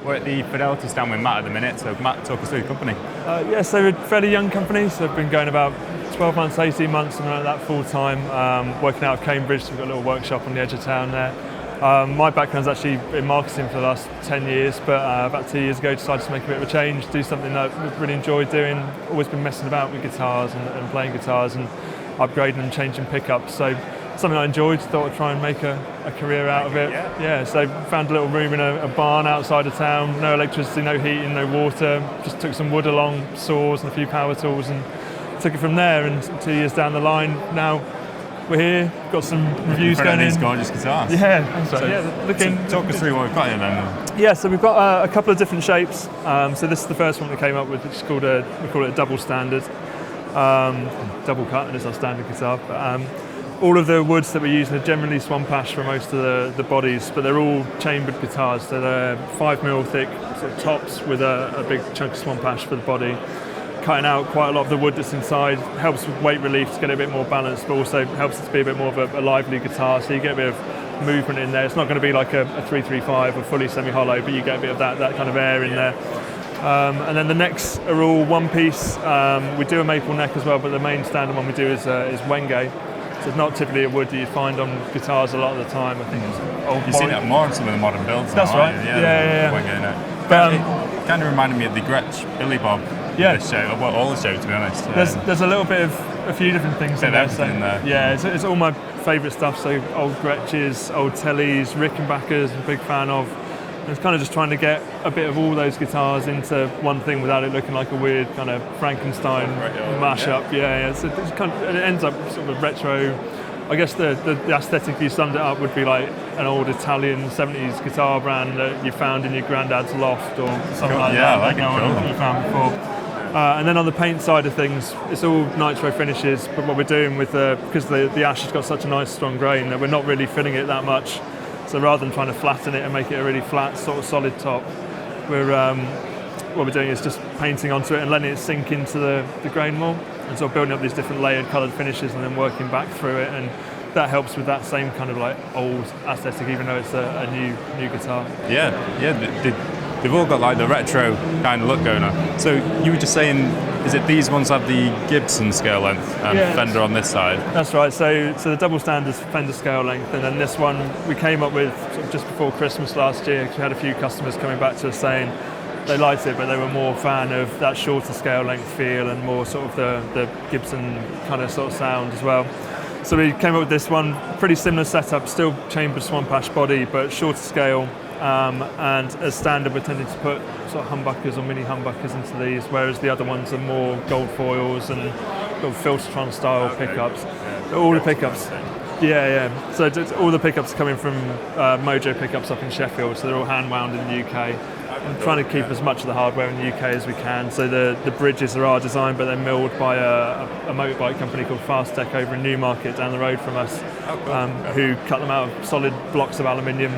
We're at the Fidelity stand with Matt at the minute, so Matt, talk us through the company. Yes, so we're a fairly young company, so we've been going about 12 months, 18 months, something like that, full time, working out of Cambridge, so we've got a little workshop on the edge of town there. My background's actually in marketing for the last 10 years, but about 2 years ago decided to make a bit of a change, do something that we've really enjoyed doing, always been messing about with guitars and playing guitars and upgrading and changing pickups. So something I enjoyed, thought I'd try and make a career out of it. Yeah, so found a little room in a barn outside of town, no electricity, no heating, no water, just took some wood along, saws and a few power tools and took it from there. And 2 years down the line, now we're here, got some reviews going in. These gorgeous guitars. Yeah, that's right. So talk us through what we've got here then. Yeah, so we've got a couple of different shapes. So this is the first one we came up with, which is called we call it a double standard. Double cut, and it's our standard guitar. But, all of the woods that we're using are generally swamp ash for most of the bodies, but they're all chambered guitars. So they're 5mm thick sort of tops with a big chunk of swamp ash for the body. Cutting out quite a lot of the wood that's inside helps with weight relief to get it a bit more balanced, but also helps it to be a bit more of a lively guitar, so you get a bit of movement in there. It's not going to be like a 335 or fully semi-hollow, but you get a bit of that kind of air in there. And then the necks are all one piece. We do a maple neck as well, but the main standard one we do is Wenge. So it's not typically a wood that you find on guitars a lot of the time. I think it's old. You've seen that more on some of the modern builds. That's now, right. Yeah. But, it kind of reminded me of the Gretsch Billy Bob. Yeah. This shape, well, all the shape, to be honest. There's a little bit of a few different things in there. So, yeah, it's all my favourite stuff. So old Gretches, old Tellys, Rickenbackers, I'm a big fan of. And it's kind of just trying to get a bit of all those guitars into one thing without it looking like a weird kind of Frankenstein mashup. Yeah. So it's kind of, it ends up sort of retro. I guess the aesthetic, if you summed it up, would be like an old Italian 70s guitar brand that you found in your granddad's loft or something like that. Like no one you found before. And then on the paint side of things, it's all nitro finishes. But what we're doing with because the ash has got such a nice strong grain that we're not really filling it that much. So rather than trying to flatten it and make it a really flat sort of solid top, what we're doing is just painting onto it and letting it sink into the grain more, and sort of building up these different layered coloured finishes and then working back through it, and that helps with that same kind of like old aesthetic, even though it's a new guitar. They've all got like the retro kind of look going on. So you were just saying, is it these ones have the Gibson scale length and Fender on this side? That's right. So the double standard Fender scale length, and then this one we came up with sort of just before Christmas last year. We had a few customers coming back to us saying they liked it, but they were more fan of that shorter scale length feel and more sort of the Gibson kind of sort of sound as well. So we came up with this one, pretty similar setup, still chambered swamp ash body, but shorter scale. And as standard, we're tending to put sort of humbuckers or mini humbuckers into these, whereas the other ones are more gold foils and sort of Filtertron style pickups. All the pickups. Yeah. So all the pickups are coming from Mojo pickups up in Sheffield, so they're all hand wound in the UK. I'm trying to keep as much of the hardware in the UK as we can. So the bridges are our design, but they're milled by a motorbike company called Fast Tech over in Newmarket down the road from us, who cut them out of solid blocks of aluminium.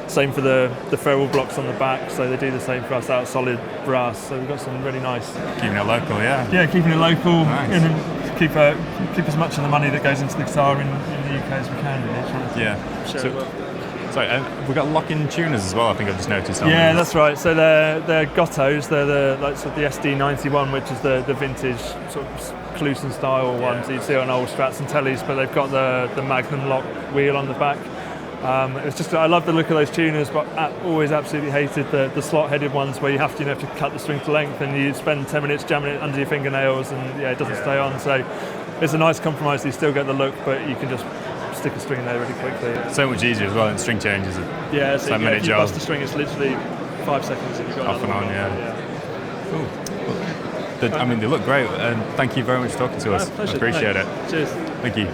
Same for the ferrule blocks on the back, so they do the same for us out of solid brass. So we've got some really nice. Keeping it local, yeah. Yeah, keeping it local. Nice. And keep as much of the money that goes into the guitar in the UK as we can. Really, trying to share it well. Sorry, we've got lock-in tuners as well, I think I've just noticed. Yeah, that's right. So they're Gottos. They're the SD91, which is the vintage sort of Clusen style one. So you'd see it on old Strats and Tellys, but they've got the Magnum lock wheel on the back. It's just, I love the look of those tuners, but always absolutely hated the slot-headed ones where you have to cut the string to length and you spend 10 minutes jamming it under your fingernails and it doesn't stay on. So it's a nice compromise. You still get the look, but you can just stick a string there really quickly. So much easier as well than string changes. Yeah, so if you bust the string, it's literally 5 seconds and you've got off and on. Cool. I mean, they look great, and thank you very much for talking to us. Pleasure. I appreciate it. Cheers. Thank you.